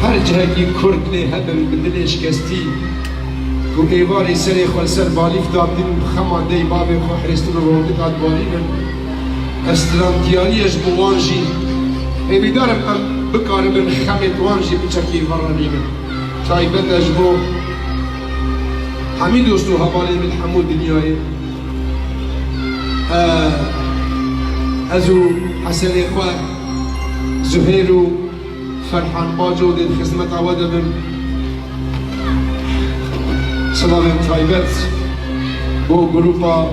هر جهگی کرد لی هبن بدلش کستی و ایواری سری خلصر بالیف دادین خما دی بابی خو حرستون رو روندی داد بالیبن استرانتیاریش بوانجی ایویدارم ام بکارم من خمت وانجی بچکی ورانیبن تایبن اجبو همین دوستو حوالی من حمود دنیای ازو حسن اخوة زهيرو فرحان باجو دين خدمت عواد بن سلام تایبت بو گروپا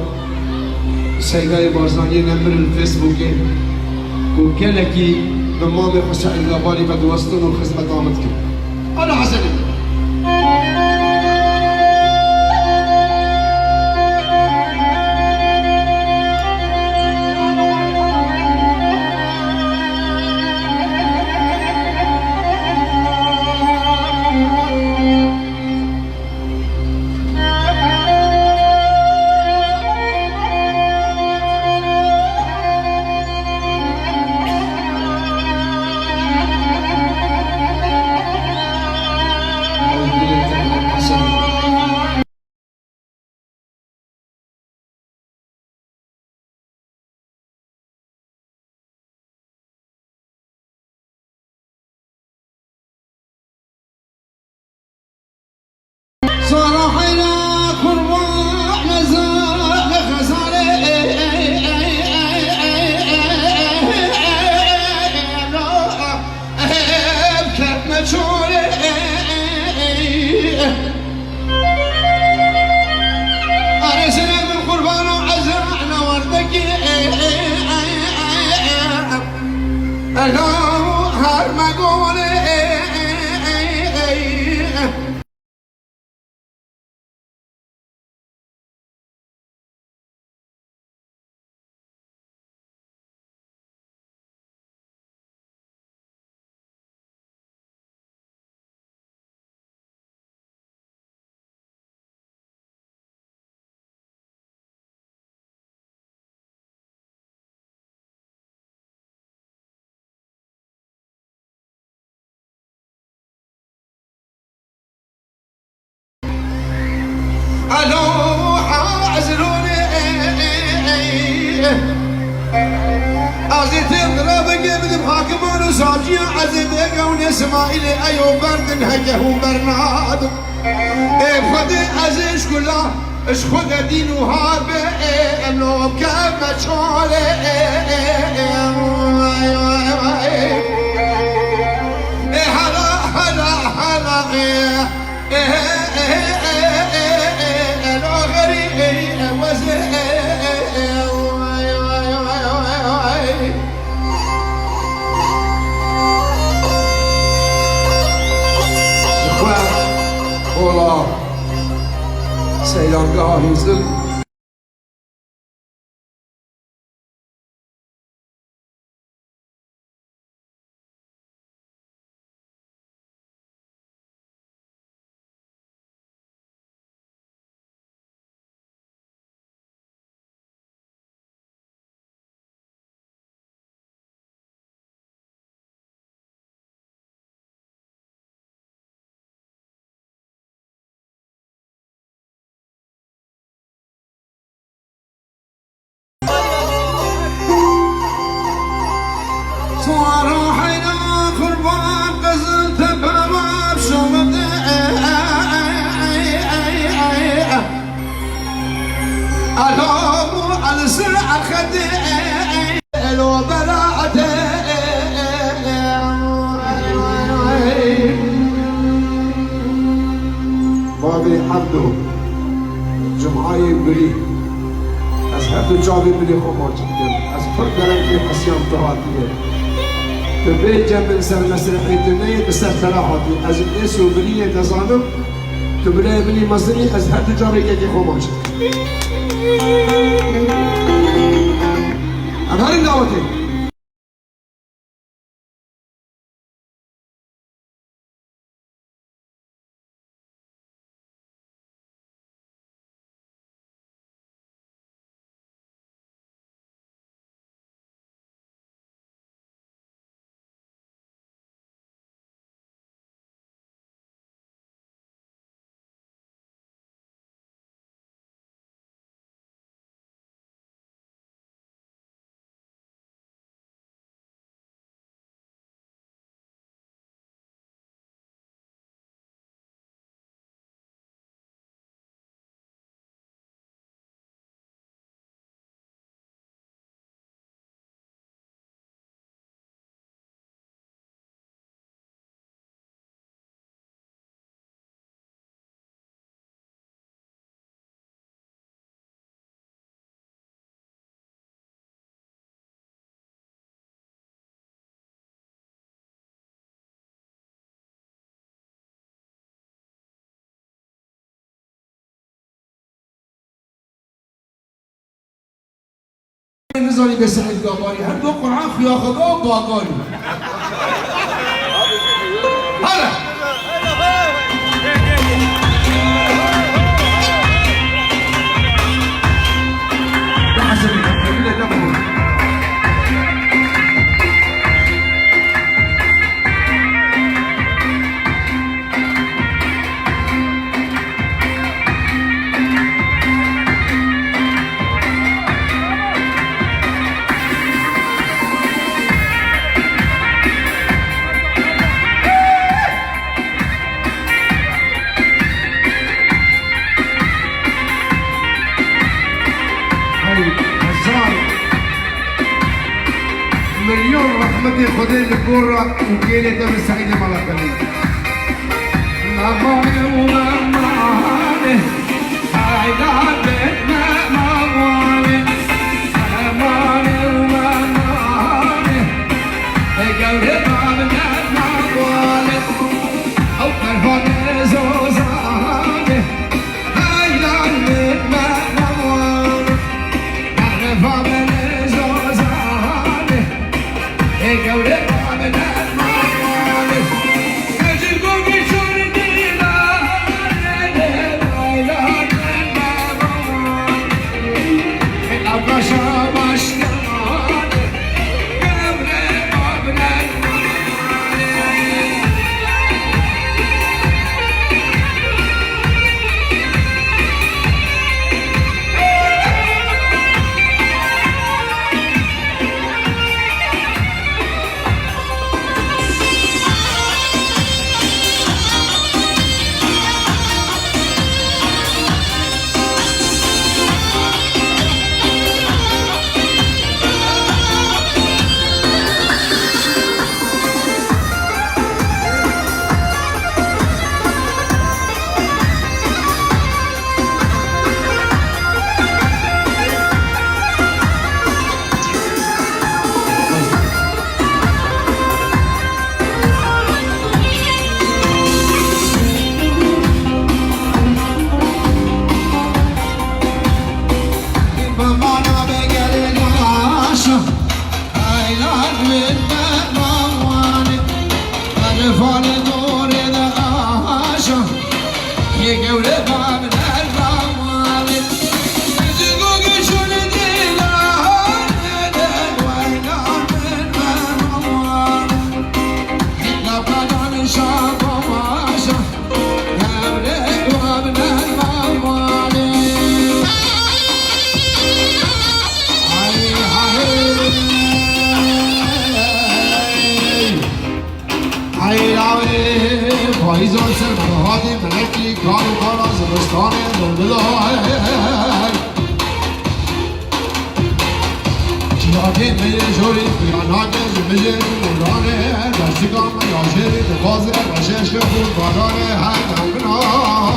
سیگای بازنانی نمبر الفیسبوکی و گلکی به مام حسین الغباری بدوستن و خدمت آمد کرد آلا حسنی ساجي عزم يقون اسماعيل ايو بردن هجه برناد خدي عزيز كله اش خد دين وهاب لو كما تشولي هلا هلا هلا لو غريب وزي Ola Seylangaha Hizl بابي عبدو جمعاي بري از هر جابي بري خو موجودم از فرق درن في حسيان طهاتيه تبي جنب سر مسرحيه النيه بسر صراحتي از الناس وبنيه تزانم تبلاي بني مصري از هر جابي كي خو موجود أنا دعوتي نزاری به سعید گاباری هر دو قرآن خیا خدا و باگاری حالا مليون رحمة خدي الكرة وكيلة من سعيد ملكني ماماني وماماني حيداني ماماني ماماني وماماني قولي مامنا ماماني أو كرهوني زوزاني حيداني ماماني أنا فامني پاییزان سر منهادی ملکی کار و کار از زمستان دلدلای جیاتی میل جوری پیانات جمجه مولانه دستگاه میاشری دفازه بشش خود بارانه هر دنبنای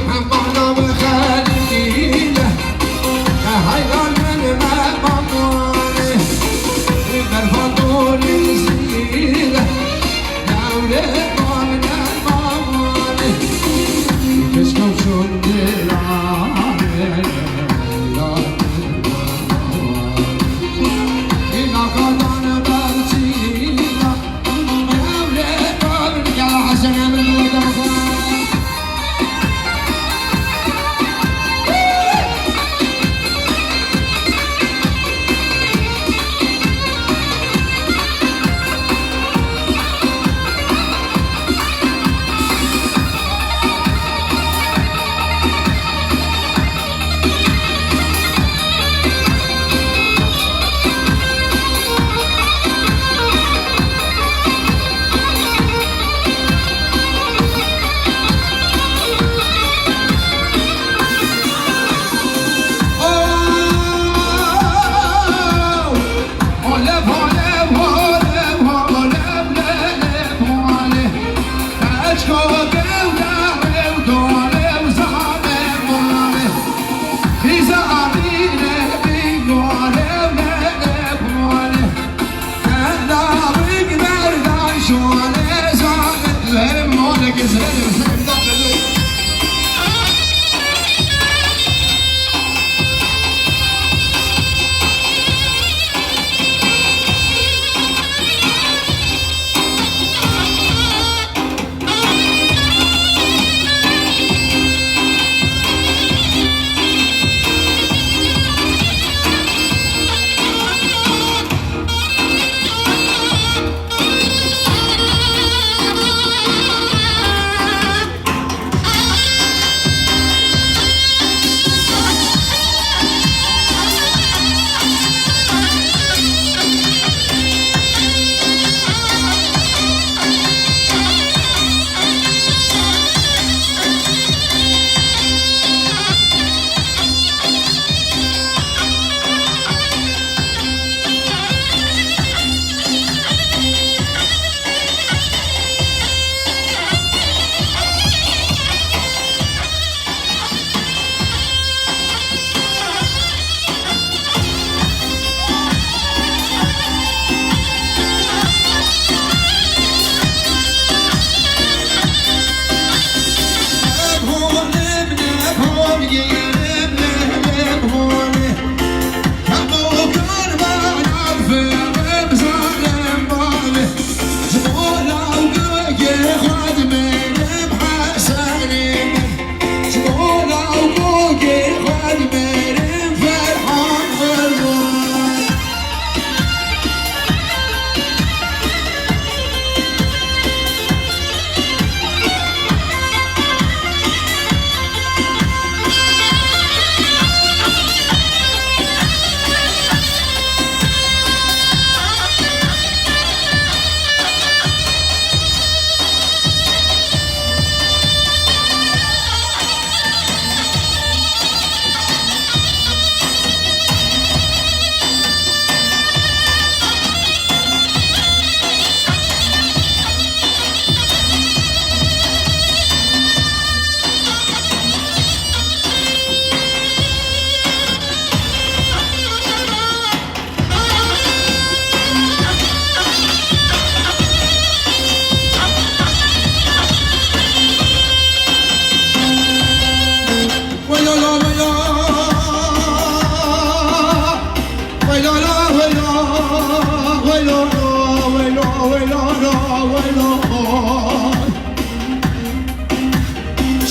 هم بانام خلیله حیران من مامانه برفان دوری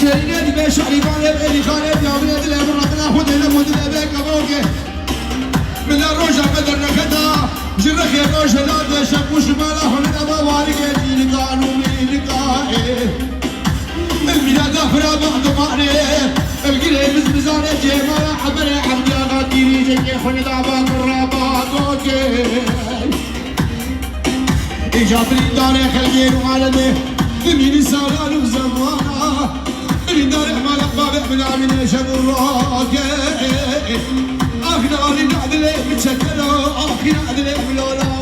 شريني دي شعريبان اللي خالد يا ولد الامرأة خذ لك ابوك من الرجع بدر نكدا جرخ الرجع لا تشكوش مالا هنا ما وارك دين قانون من قائه الميلاد فرا بعد ماري القلي مزمزانه جمال عبر عبد غاديري جاي خن دابا قرابا دوكي اجابري دار خلقين وعالمه من سالان وزمانه من دار احمال باب من عمل شبراك اخنا للعدل متشكله اخنا عدل بلولا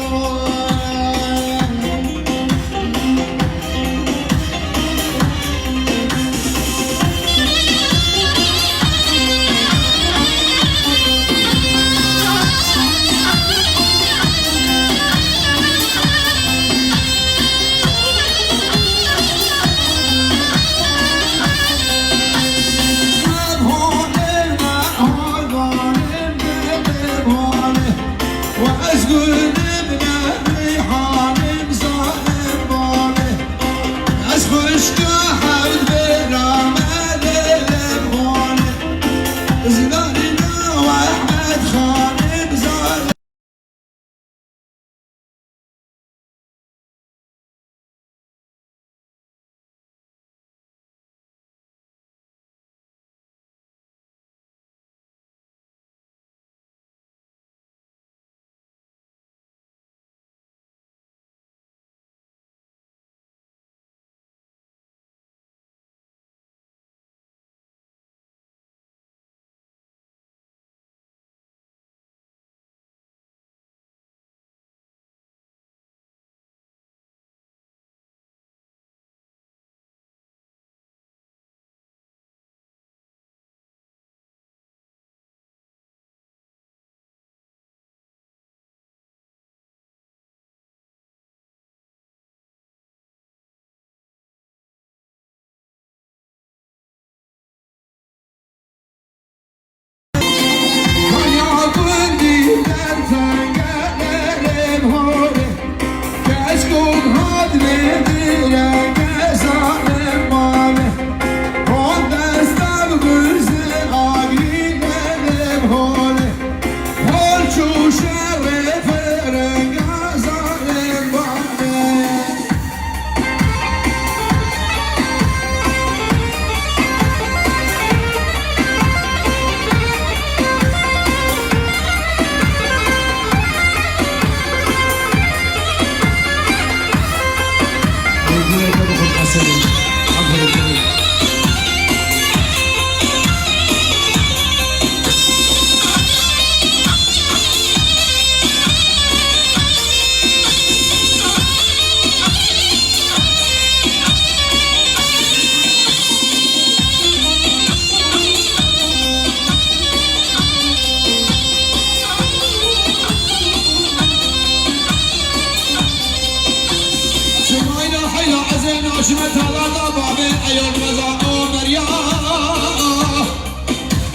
عشمت هذا باب عيون مزاق مريا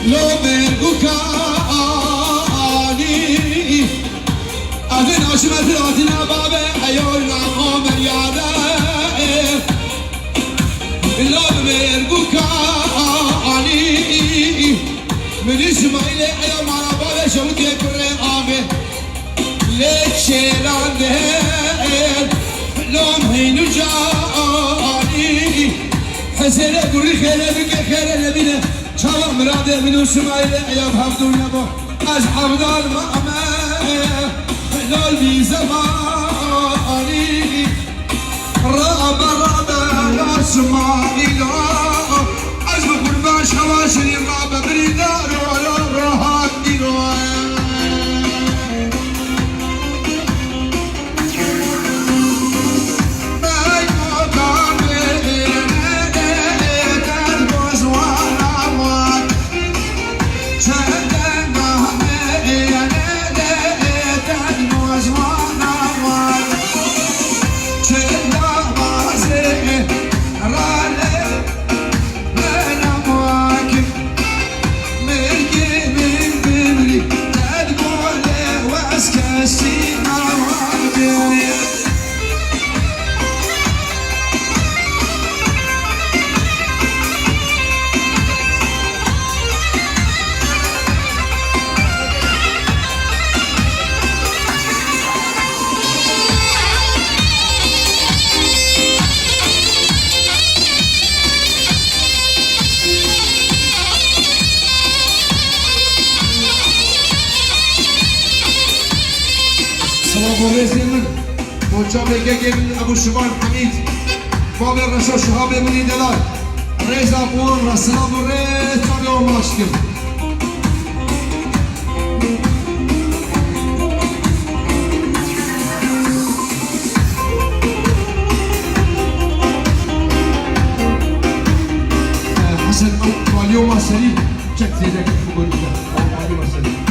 لو برقكاني أذن عشمت راتنا باب عيون مريا لو برقكاني من إسماعيل عيون على باب شوتي كره آمه ليك شيران لوم هينو جاني حسين قولي خير بك خير الذين شاور مراده من اسماعيل ايام حفظوا نبو اصحاب دار مأمه لول بي زماني رابا يا اسماعيل عزم قربان شواشري رابا بريدار ولا راحت ديرو Milk من وجابي من ابو شمال حميد باب الرشا شهاب بني دلال ريزا بور رسلا بريت تابعو ماشكل حسن اليوم سليم شك زيدك بقول لك اليوم سليم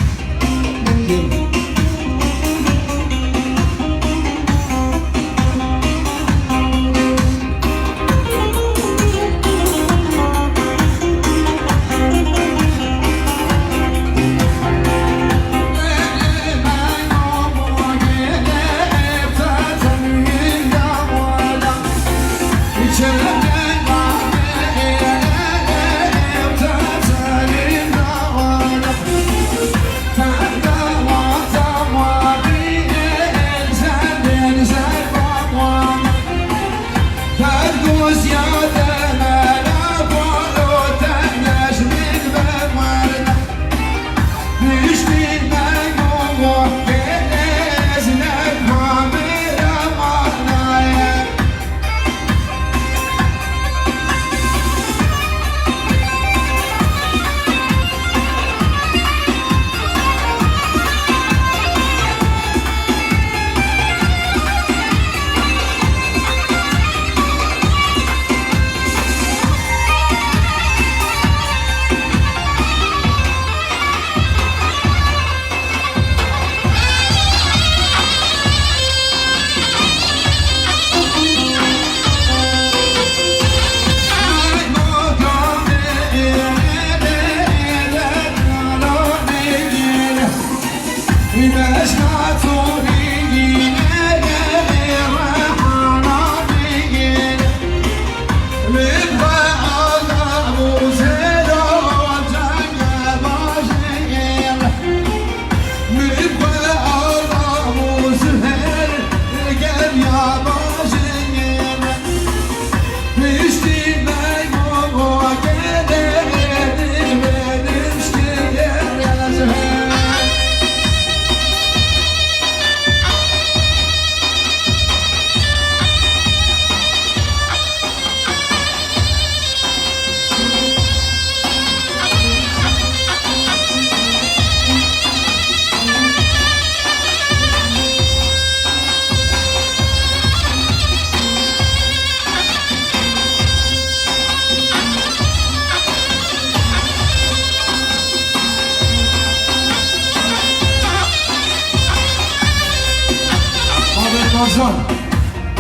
رمضان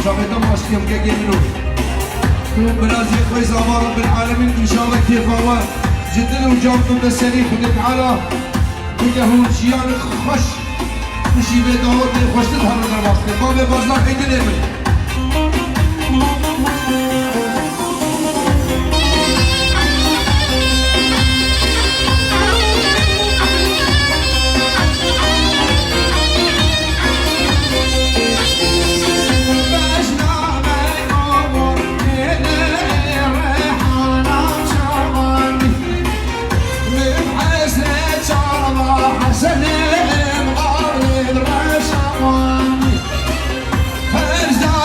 شاهدنا ماشيين كجميلو بلازي كويس أمر رب العالمين إن شاء الله كيف هو جدا وجامكم بالسليم خد تعالى بجهود شيان خش مشي بدور خوش تظهر من الوقت بابا بازار حيد الامل Here's the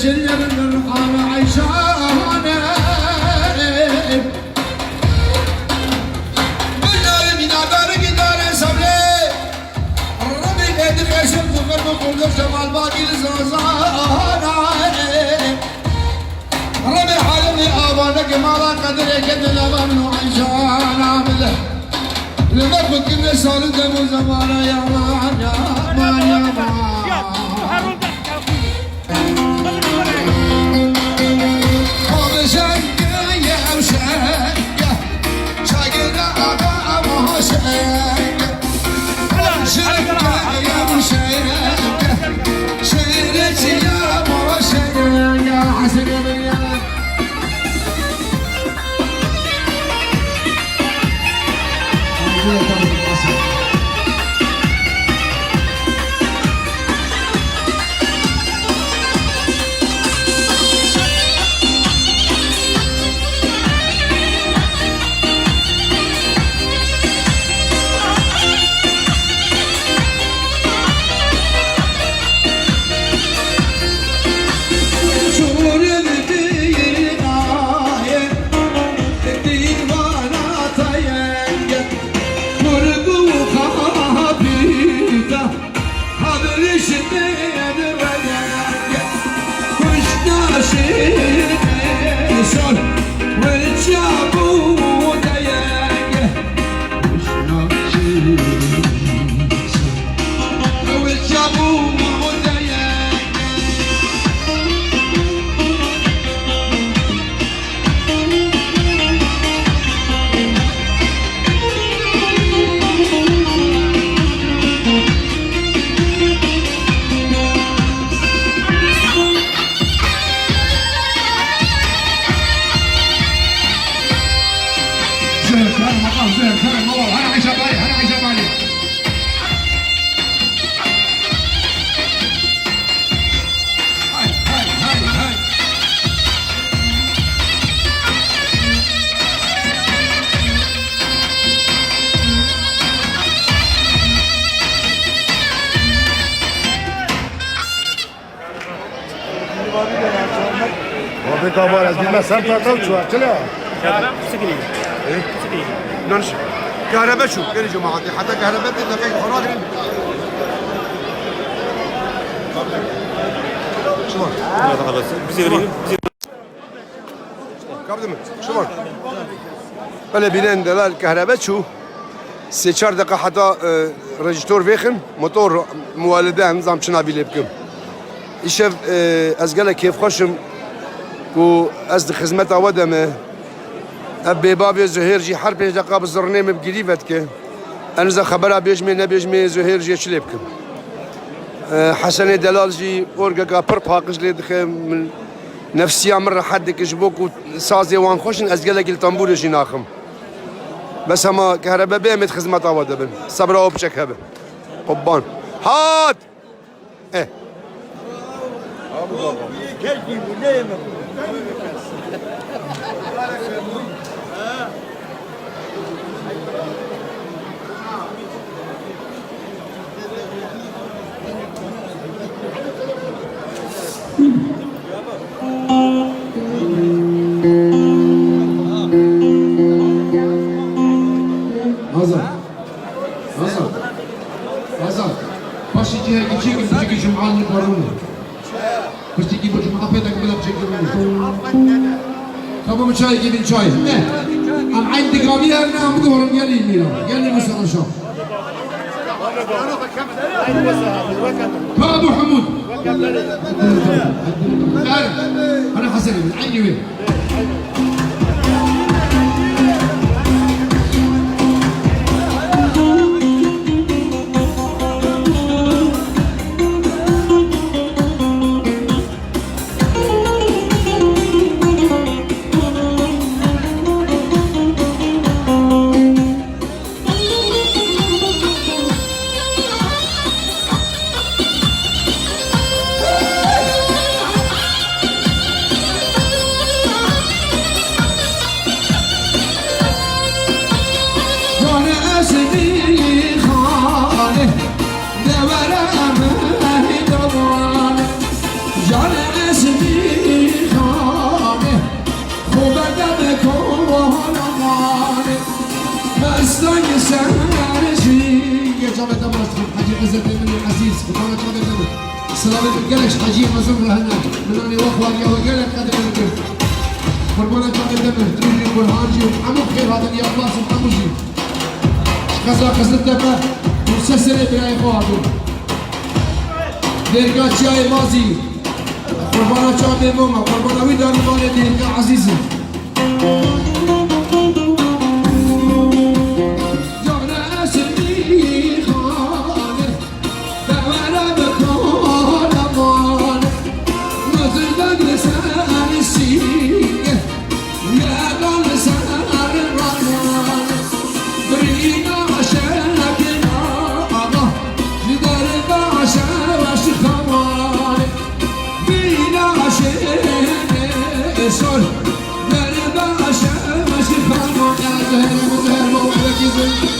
شلنا بالرقابة عيشانة بالله من عبارك دار صبري الربي قادر يشوف قلبه كل جمال باقي الزنزانة ربي حالي أبانك ما لا قدر يكدل أمامنا عيشانة بالله لما كنت نسال دم زمانة يا مان يا مان يا مان Abi kabar az bilmezsem tatam çuvarçıla. كهرباء سكني سكني نرش كهرباء شو يا جماعة حتى كهرباء تلقى خراج شو var? خلاص بزيرين Kaptın mı? Şu var. Böyle bilendeler كهرباء شو سه 4 دقیقه حتی رجیستور ویخن موتور موالده هم زم چنا بیل بکم ایشف از گله کیف خوشم کو از خدمت آوادم اب باب زهیر جی هر 5 دقیقه بزرنه مبگیری ود که انزا خبر بیجمی نبیجمی زهیر جی چلی بکم حسن دلال جی اورگا پر پاکش لید خم من نفسي مرة حد كشبوك وسازي وان خوشن أزجلا كل تنبور جي ناخم بس هما كهرباء بيمت خدمة عوضة بن صبر أو بشك هبه قبان هات إيه Hazar. Başıcıya geçiyor ki çünkü Cuma'nın korunu. Pırtiki bu Cuma peyda gibi yapacak. Tamam çay gidin çay. Ne? Am عندي قابية أنا أم دورم يلي ميرا يلي مثلا شو. أبو حمود. أنا حسن عندي وين. سارجي يا جابت أمرتكم حجي عزت من العزيز وطالت هذا الدم السلام قالك حجي مزور هنا من أني وأخواني وقالك هذا الدم قربانة هذا الدم تريني برهانجي وعمو خير هذا يا الله سبحانه وجي كذا كذا الدم مسلسل بلا إخوانه درجات جاي مازي قربانة شعبي ماما قربانة ويدار مالي درجة عزيزي sol Merhaba aşağı başı kalma Zehre muhabbet izin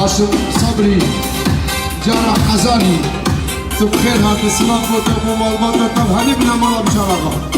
هاشم صبري جرح حزاني تو بخير هات السلام بوتا ومال بوتا طب هنبنا مالا بشارقة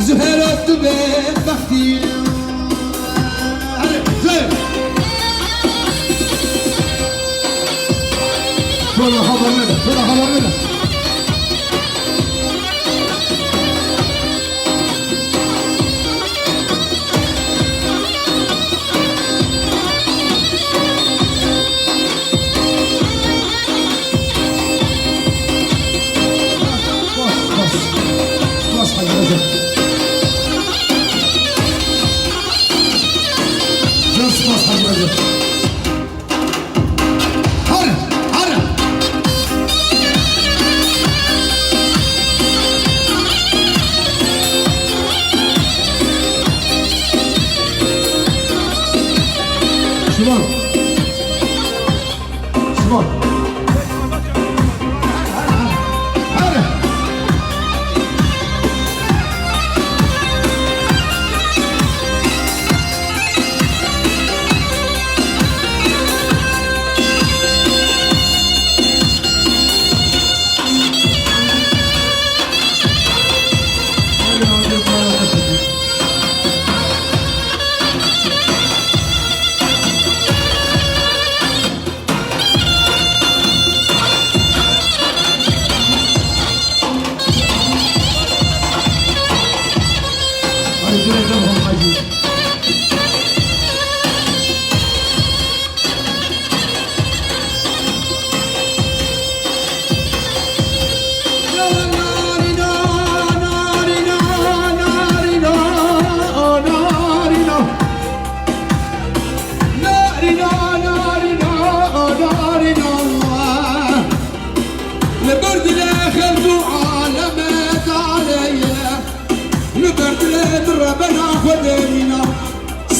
زهرت ببختي Sonra haberleri. Bas hadi hadi. Just bas hadi hadi.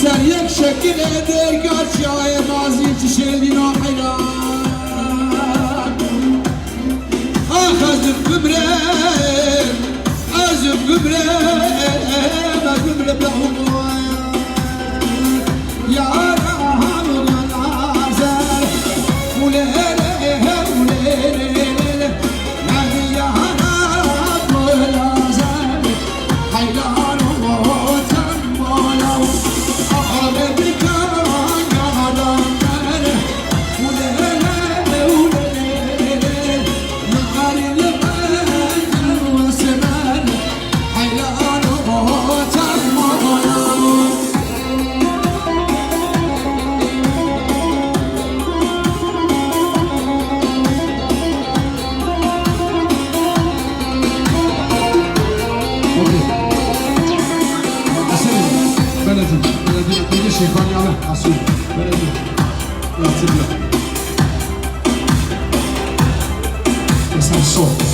سريك شكل ايديك اشياء مازي تشيلنا حيران اخذ ببريم ازب ببريم ازب ببريم يا رحم العزاء وليله وليله يعني يا رب العزاء حيران شيخان يعمل حاسوب بلدي لا تبلع بس على الصوت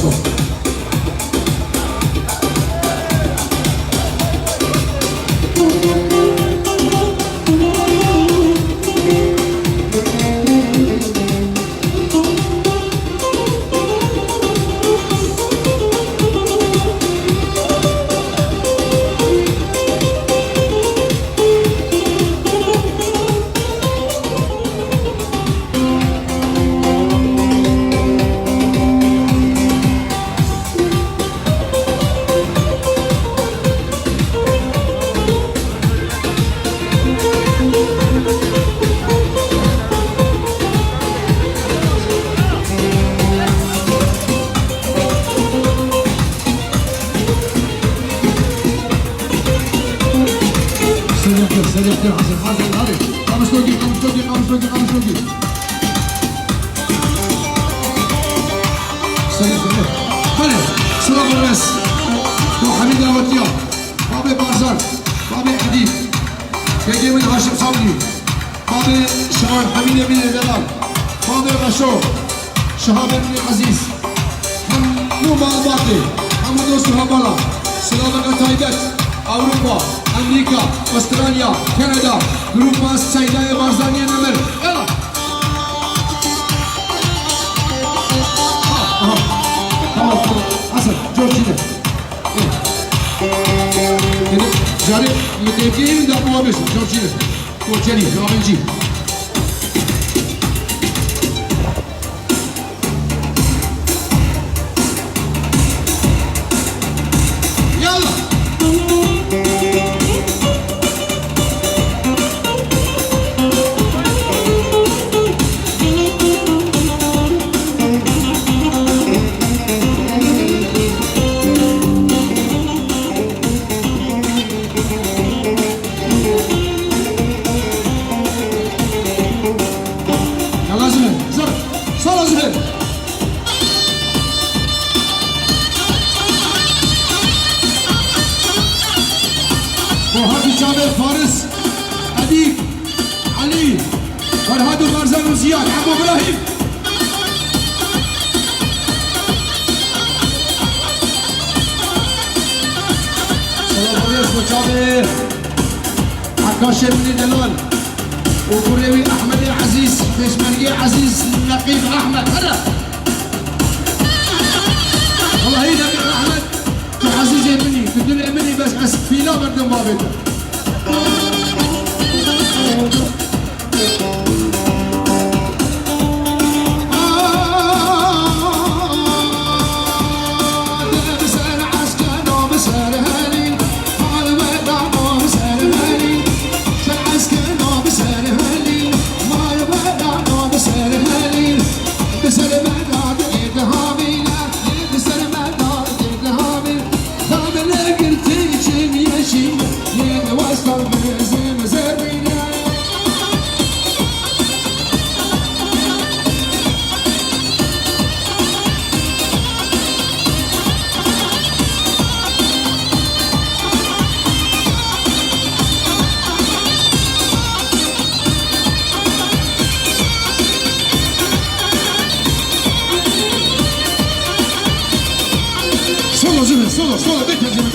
سيدي حسن حسن هذه قامش توقي سيدي هلا سلام الناس تو حميد الوتيا بابي بازار بابي حديد كيجي من هاشم صاوي بابي شهاب حميد بن دلال بابي غشو شهاب بن عزيز حمو بالباقي حمدو سهبالا سلام تايبت اوروبا امريكا استراليا كندا جروب ماس سيداي بارزانيا نمر يلا tamam Hasan Georgina جاري يتكلم ده هو بس جورجينا وجري رابنجي فارس أديب علي فرهاد وبرزان وزياد أبو إبراهيم سلام عليكم وجابر عكاش بن دلال وكوريوي أحمد العزيز بشمرقي عزيز نقيب أحمد هلا والله هي نقيب أحمد عزيز مني الدنيا مني بس في لا بردم بابته solo, beterceme.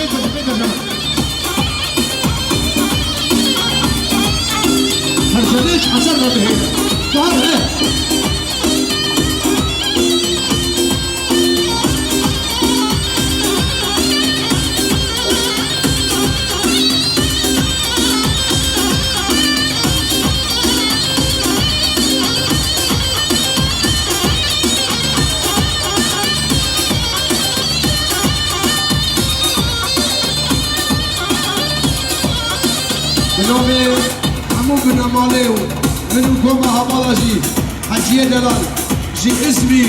Herkese Hasan Rabbi heyde. Var he. بنامي عمو بن ماليو منو كوما هبالجي حجيه دلال جي اسمي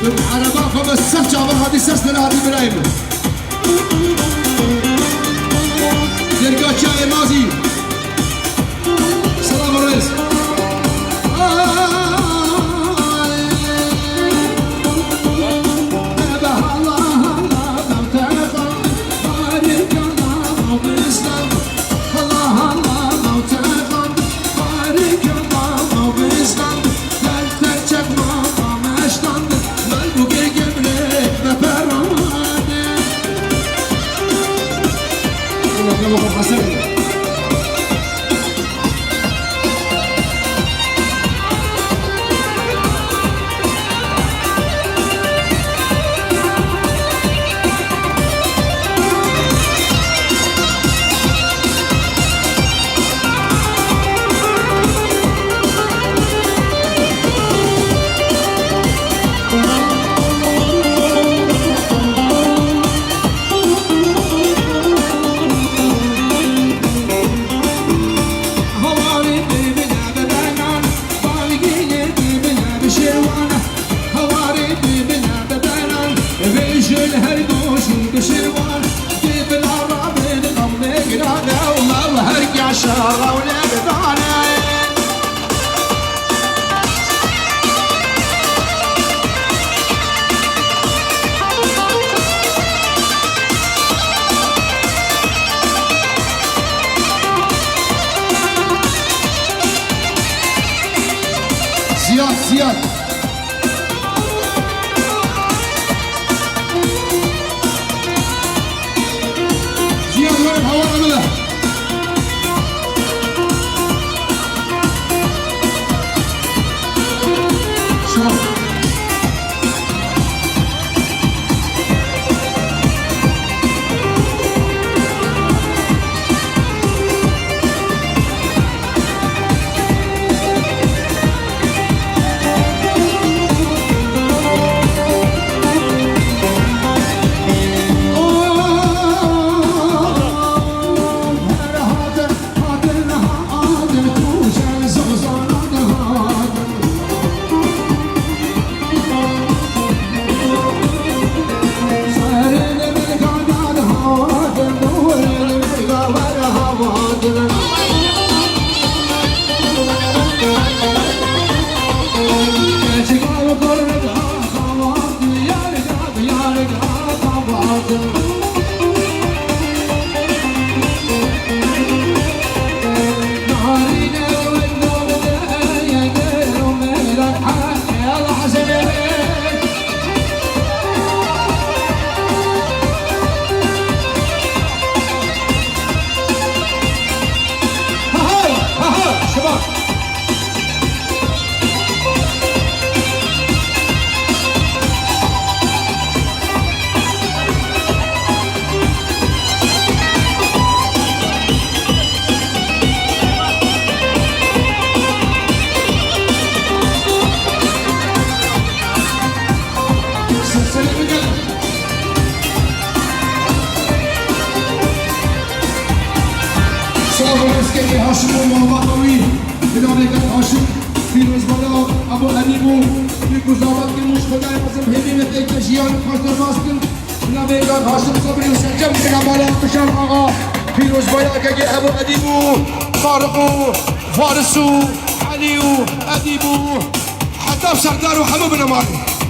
بالعربة خمس سفجة هذه سفجة هذه برايم درقا شاي مازي سلام الرئيس Ziyad verin hava anılı Şuna هاشم محمدوی اداره هاشم فیروز بالا ابو حنیمو گزارت که مش خدای قسم همین تکشیان خاطر ماسکن نمیگاد هاشم صبری و سجم که بالا کشان آقا فیروز بالا که ابو حنیمو طارقو فارسو علیو ادیبو حتی سردار و همه بنماری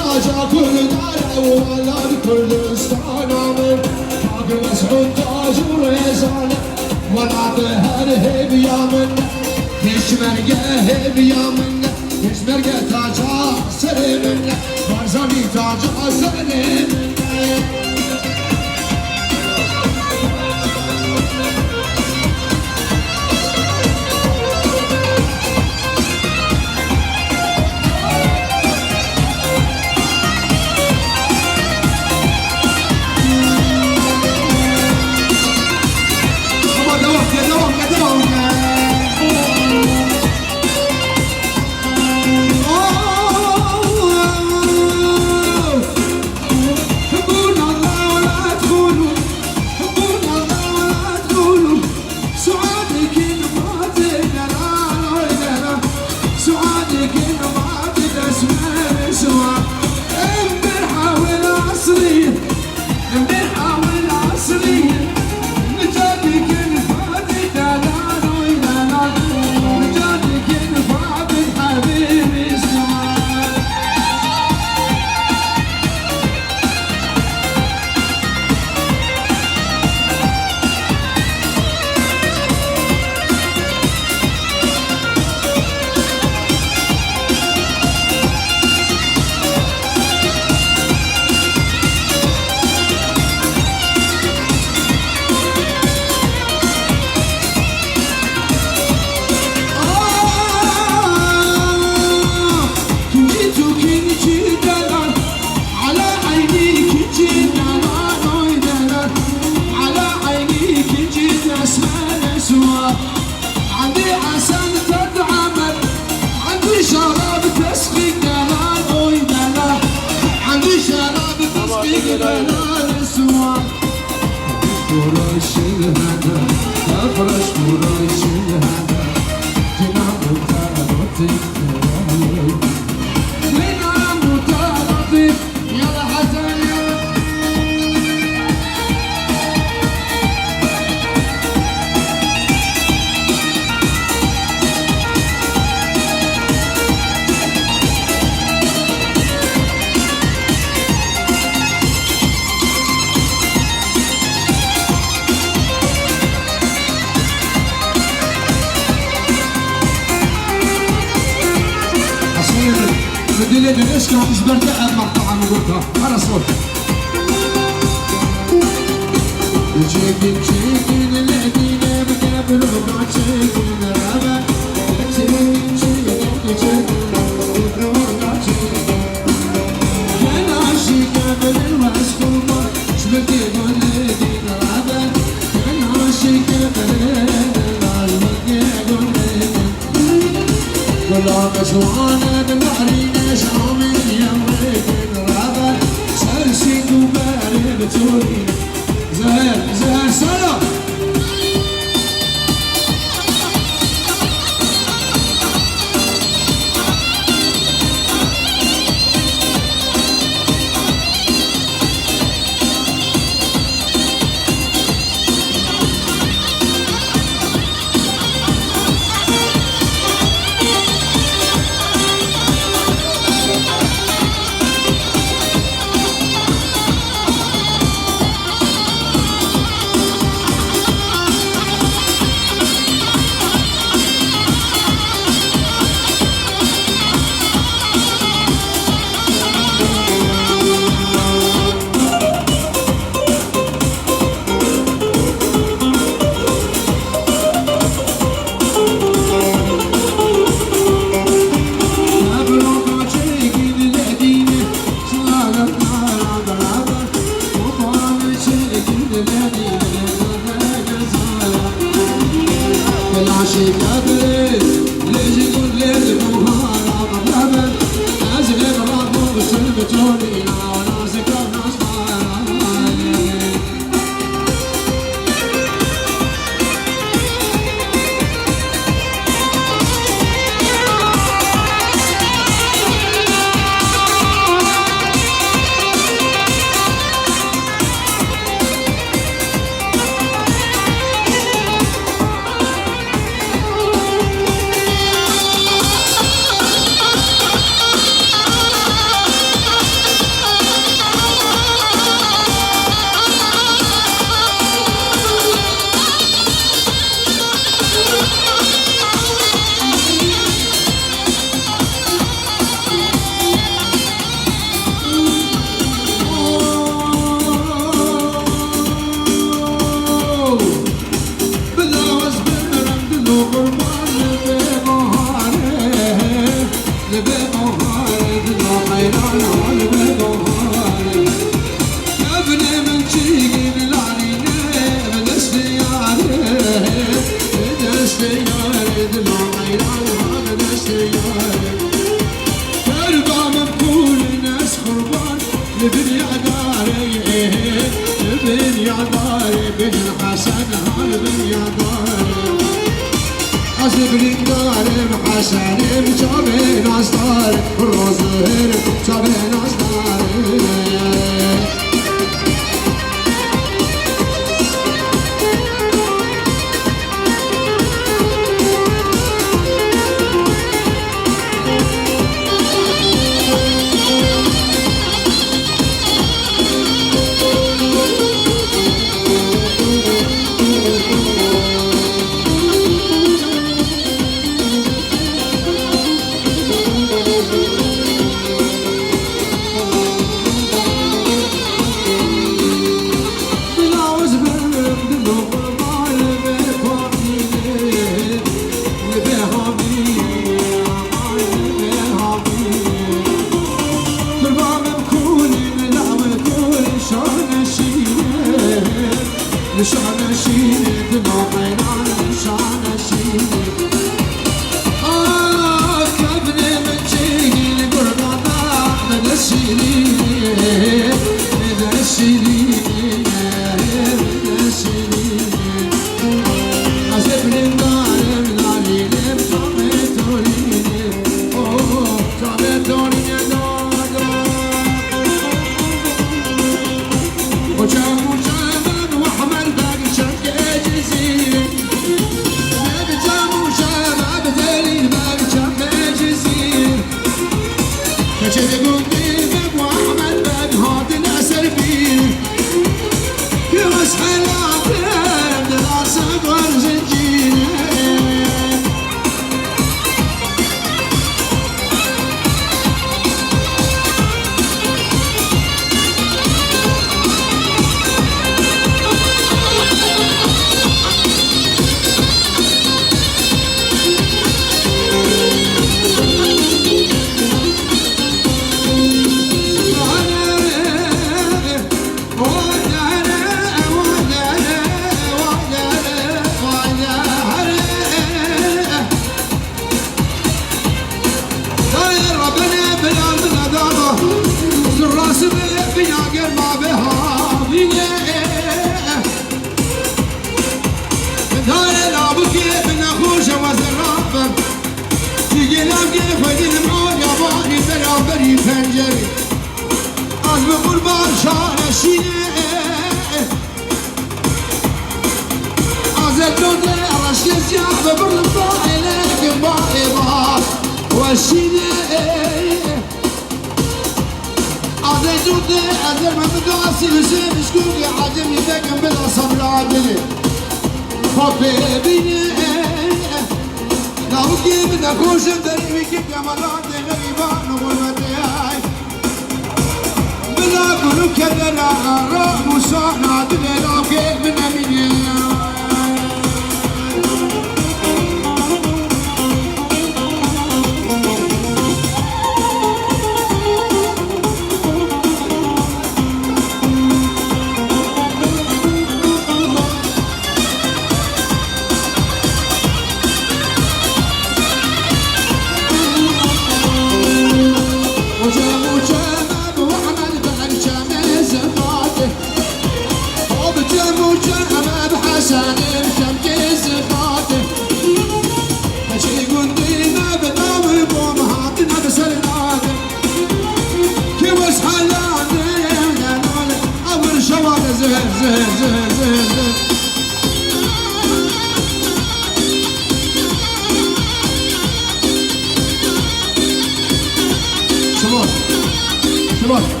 باش